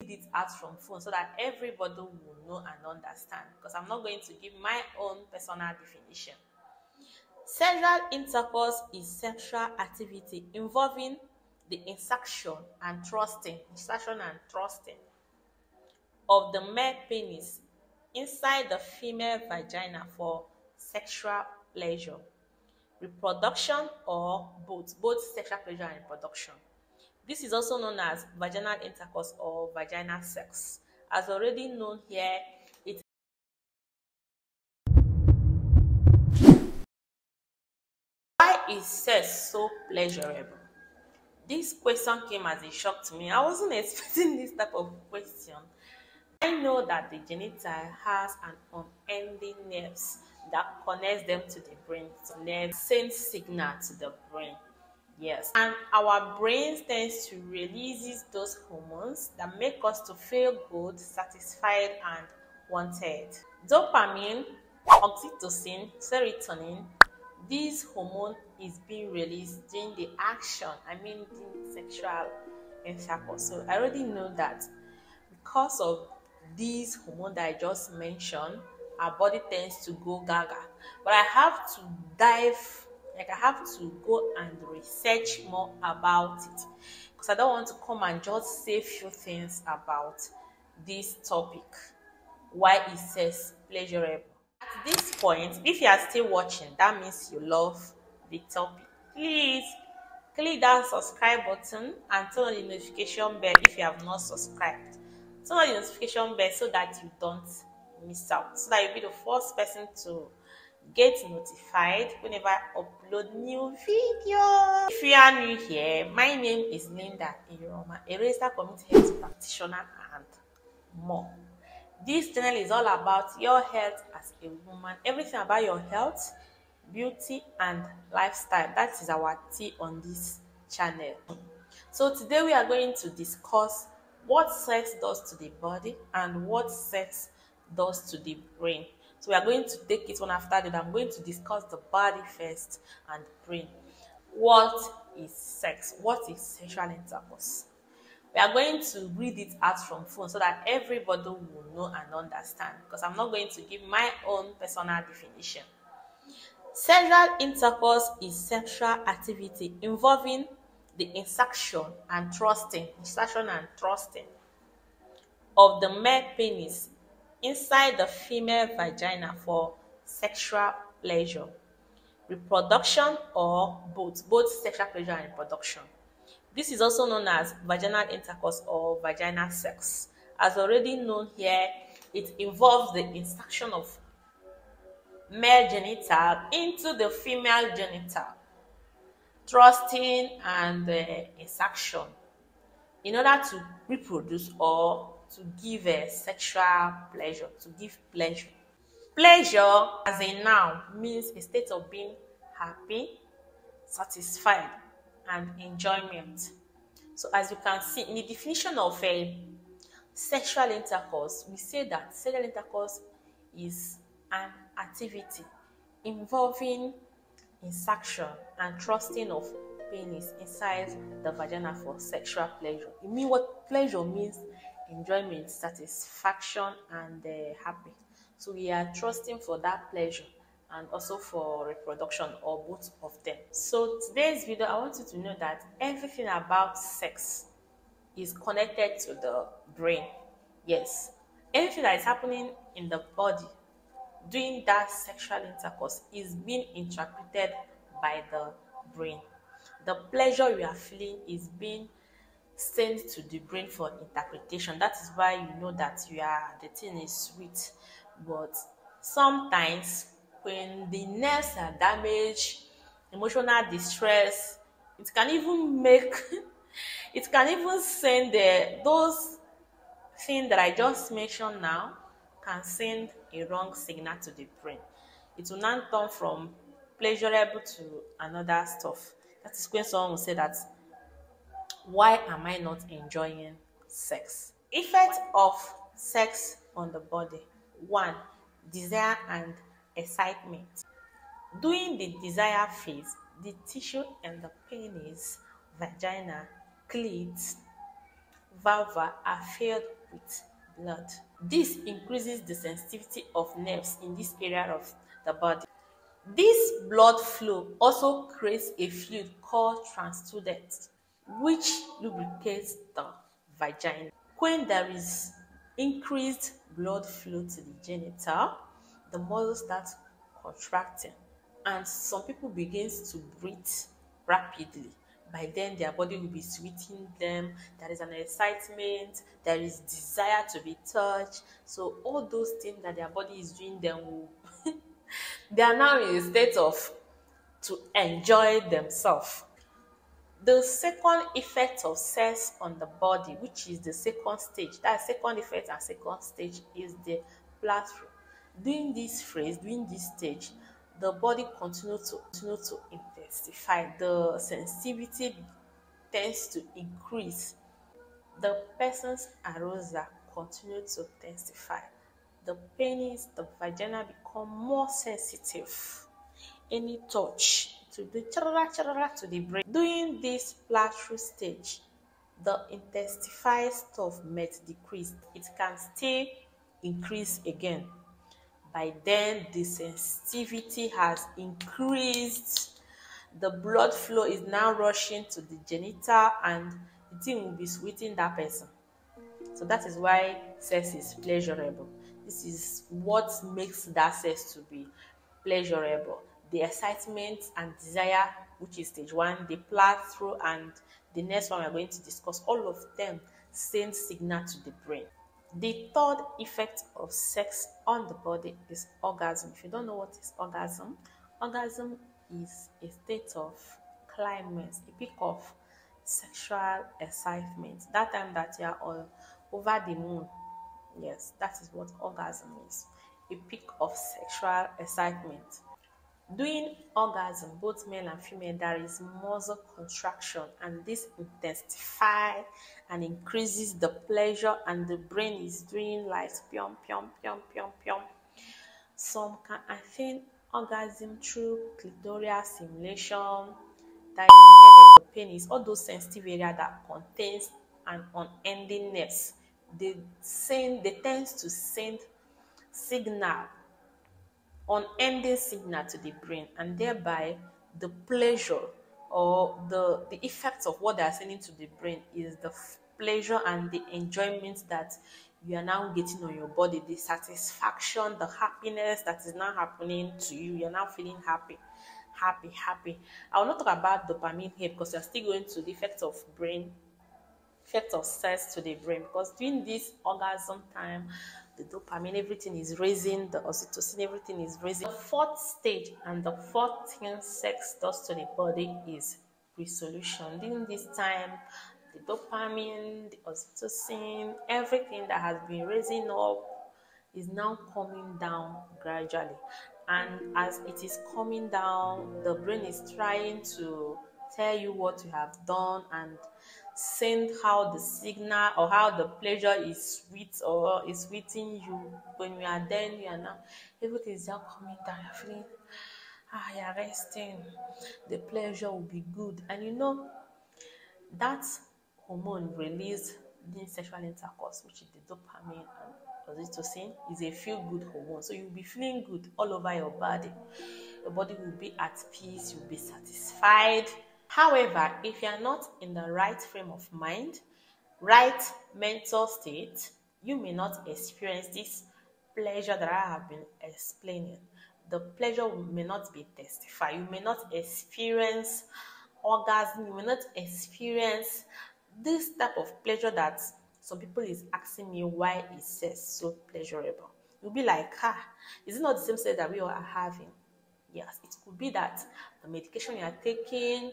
read it out from phone so that everybody will know and understand, because I'm not going to give my own personal definition. Sexual intercourse is sexual activity involving the insertion and thrusting of the male penis inside the female vagina for sexual pleasure, reproduction, or both sexual pleasure and reproduction. This is also known as vaginal intercourse or vaginal sex. As already known here, it why is sex so pleasurable? This question came as a shock to me. I wasn't expecting this type of question. I know that the genital has an unending nerves that connects them to the brain. So nerves send signal to the brain. Yes, and our brains tends to release those hormones that make us to feel good, satisfied, and wanted. Dopamine, oxytocin, serotonin, this hormone is being released during the action, during sexual intercourse. So I already know that because of these hormones that I just mentioned, our body tends to go gaga. But I have to I have to go and research more about it, because I don't want to come and just say few things about this topic. Why is sex pleasurable? At this point, if you are still watching, that means you love the topic. Please click that subscribe button and turn on the notification bell if you have not subscribed. Turn on the notification bell so that you don't miss out, so that you'll be the first person to get notified whenever I upload new videos. If you are new here, my name is Lynda, a registered community health practitioner and more. This channel is all about your health as a woman, everything about your health, beauty, and lifestyle. That is our tea on this channel. So today we are going to discuss what sex does to the body and what sex does to the brain. So we are going to take it one after the other. I'm going to discuss the body first and the brain. What is sex? What is sexual intercourse? We are going to read it out from phone so that everybody will know and understand, because I'm not going to give my own personal definition. Sexual intercourse is sexual activity involving the insertion and thrusting of the male penis inside the female vagina for sexual pleasure, reproduction, or both sexual pleasure and reproduction. This is also known as vaginal intercourse or vaginal sex. As already known here, it involves the insertion of male genital into the female genital, thrusting and insertion, in order to reproduce or to give sexual pleasure, to give pleasure. Pleasure as a noun means a state of being happy, satisfied, and enjoyment. So as you can see in the definition of sexual intercourse, we say that sexual intercourse is an activity involving insertion and thrusting of penis inside the vagina for sexual pleasure. You mean what pleasure means? Enjoyment, satisfaction, and happy. So we are trusting for that pleasure and also for reproduction, or both of them. So today's video, I want you to know that everything about sex is connected to the brain. Yes, anything that is happening in the body during that sexual intercourse is being interpreted by the brain. The pleasure you are feeling is being sent to the brain for interpretation. That is why you know that the thing is sweet. But sometimes when the nerves are damaged, emotional distress, it can even make it can even send those things that I just mentioned now can send a wrong signal to the brain. It will now turn from pleasurable to another stuff. That is when someone will say that, why am I not enjoying sex? Effect of sex on the body. 1. Desire and excitement. During the desire phase, the tissue in the penis, vagina, clit, vulva are filled with blood. This increases the sensitivity of nerves in this area of the body. This blood flow also creates a fluid called transudate, which lubricates the vagina. When there is increased blood flow to the genital, the muscles start contracting, and some people begins to breathe rapidly. By then, their body will be sweeting them. There is an excitement. There is desire to be touched. So all those things that their body is doing, them will they are now in a state of to enjoy themselves. The second effect of sex on the body, which is the second stage, that second effect and second stage is the pleasure. During this stage, the body continues to intensify. The sensitivity tends to increase. The person's arousal continue to intensify. The penis, the vagina become more sensitive. Any touch to the charara to the brain. During this plateau stage, the intensified stuff might decrease. It can still increase again. By then, the sensitivity has increased. The blood flow is now rushing to the genital, and the thing will be sweeting that person. So that is why sex is pleasurable. This is what makes that sex to be pleasurable. The excitement and desire, which is stage one, the through, and the next one we're going to discuss, all of them send signal to the brain. The third effect of sex on the body is orgasm. If you don't know what is orgasm is a state of climax, a peak of sexual excitement. That time that you are all over the moon. Yes, that is what orgasm is. A peak of sexual excitement. During orgasm, both male and female, there is muscle contraction, and this intensifies and increases the pleasure, and the brain is doing like pium pium pium pium pium. Some can attain orgasm through clitoral stimulation, that is the head of the penis, all those sensitive area that contains an unending nerves. They tend to send signal, unending signal to the brain, and thereby the pleasure or the effects of what they are sending to the brain is the pleasure and the enjoyment that you are now getting on your body, the satisfaction, the happiness that is now happening to you. You're now feeling happy. I will not talk about dopamine here because you're still going to the effects of sex to the brain, because during this orgasm time, the dopamine, everything is raising, the oxytocin, everything is raising. The fourth stage and the fourth thing sex does to the body is resolution. During this time, the dopamine, the oxytocin, everything that has been raising up is now coming down gradually. And as it is coming down, the brain is trying to tell you what you have done and send how the signal or how the pleasure is sweet or is sweeting you. When you are then, you are now, everything is now coming down. You're feeling, you're resting. The pleasure will be good. And you know, that hormone released during sexual intercourse, which is the dopamine and oxytocin, is a feel-good hormone. So you'll be feeling good all over your body. Your body will be at peace. You'll be satisfied. However, if you are not in the right frame of mind, right mental state, you may not experience this pleasure that I have been explaining. The pleasure may not be testified. You may not experience orgasm. You may not experience this type of pleasure that some people is asking me why is sex so pleasurable. You'll be like, is it not the same sex that we all are having? Yes, it could be that the medication you are taking,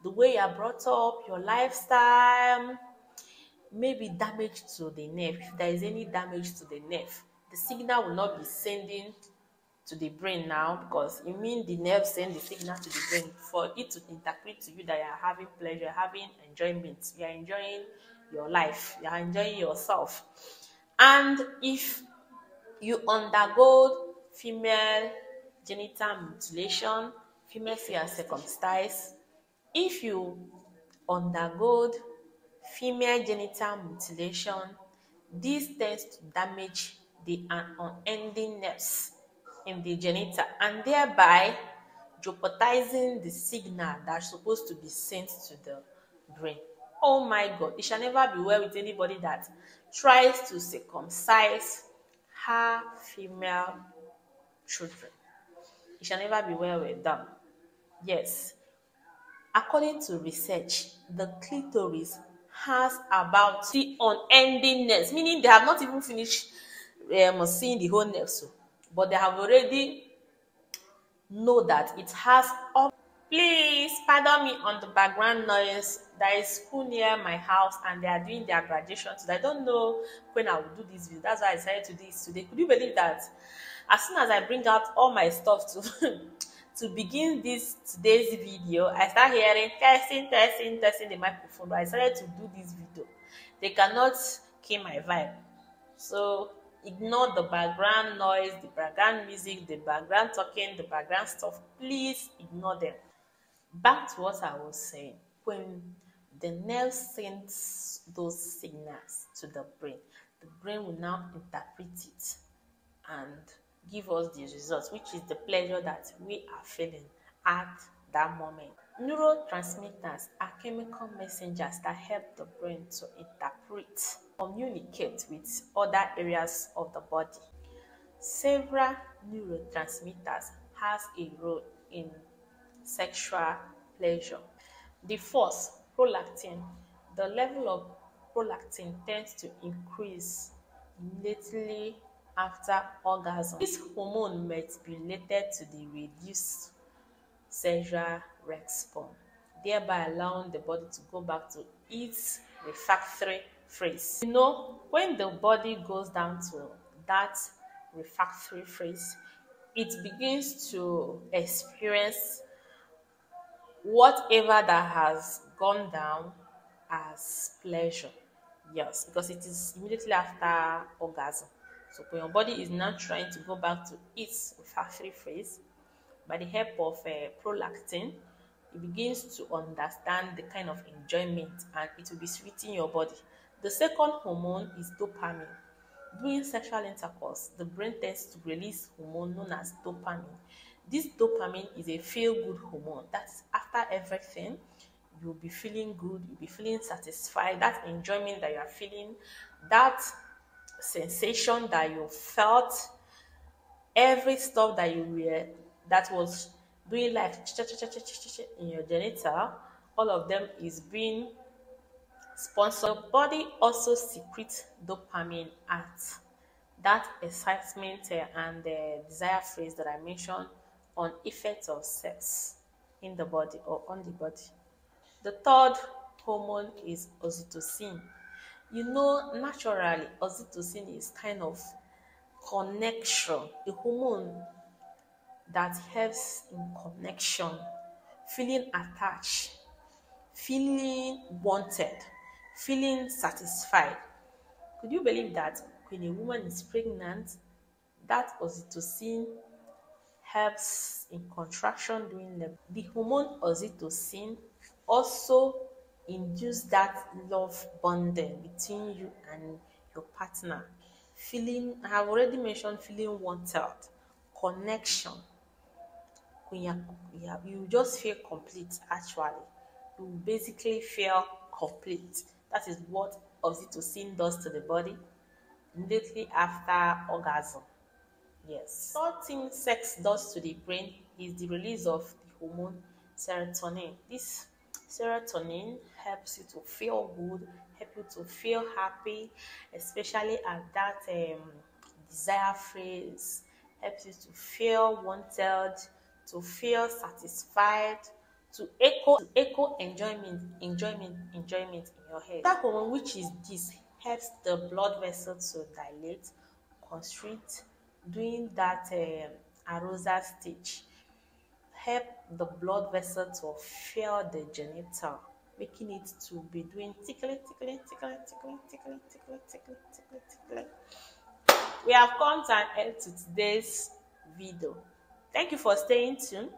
the way you are brought up, your lifestyle, may be damage to the nerve. If there is any damage to the nerve, the signal will not be sending to the brain now, because it means the nerve send the signal to the brain for it to interpret to you that you are having pleasure, having enjoyment, you are enjoying your life, you are enjoying yourself. And if you undergo female genital mutilation, female are circumcised. If you undergo female genital mutilation, This tends to damage the unending nerves in the genital and thereby jeopardizing the signal that's supposed to be sent to the brain. Oh my God, it shall never be well with anybody that tries to circumcise her female children. It shall never be well with them. Yes, according to research, the clitoris has about the unending nerves, meaning they have not even finished seeing the whole nerves, but they have already know that it has up. Please pardon me on the background noise. There is school near my house and they are doing their graduation today. I don't know when I will do this video. That's why I decided to do this today. Could you believe that? As soon as I bring out all my stuff to to begin this today's video, I start hearing testing the microphone. But I decided to do this video. They cannot kill my vibe. So ignore the background noise, the background music, the background talking, the background stuff. Please ignore them. Back to what I was saying. When the nerve sends those signals to the brain will now interpret it and give us the results, which is the pleasure that we are feeling at that moment. Neurotransmitters are chemical messengers that help the brain to interpret, communicate with other areas of the body. Several neurotransmitters has a role in sexual pleasure. The first, prolactin. The level of prolactin tends to increase immediately after orgasm. This hormone might be related to the reduced sexual response, thereby allowing the body to go back to its refractory phase. You know, when the body goes down to that refractory phase, it begins to experience whatever that has gone down as pleasure. Yes, because it is immediately after orgasm. So when your body is now trying to go back to its refractory phase, by the help of prolactin, it begins to understand the kind of enjoyment and it will be sweetening your body. The second hormone is dopamine. During sexual intercourse, the brain tends to release hormone known as dopamine. This dopamine is a feel-good hormone. That's after everything, you'll be feeling good, you'll be feeling satisfied. That enjoyment that you are feeling, that sensation that you felt, every stuff that you were that was doing like in your genital, all of them is being sponsored. Your body also secretes dopamine at that excitement and the desire phase that I mentioned on effects of sex in the body or on the body. The third hormone is oxytocin. You know, naturally, oxytocin is kind of connection, a hormone that helps in connection, feeling attached, feeling wanted, feeling satisfied. Could you believe that when a woman is pregnant, that oxytocin helps in contraction during labor? The hormone oxytocin also induce that love bonding between you and your partner. Feeling, I have already mentioned feeling wanted, connection. When you just feel complete, actually. You basically feel complete. That is what oxytocin does to the body immediately after orgasm. Yes. Third thing sex does to the brain is the release of the hormone serotonin. This serotonin helps you to feel good, help you to feel happy, especially at that desire phase, helps you to feel wanted, to feel satisfied, to echo enjoyment in your head. That hormone, which is this, helps the blood vessel to dilate, constrict during that arousal stage, help the blood vessel to fill the genital, making it to be doing tickling. We have come to an end to today's video. Thank you for staying tuned.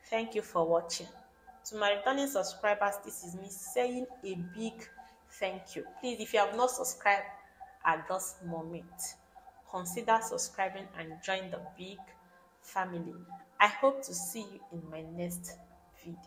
Thank you for watching. To my returning subscribers, this is me saying a big thank you. Please, if you have not subscribed, at this moment, consider subscribing and join the big family. I hope to see you in my next video.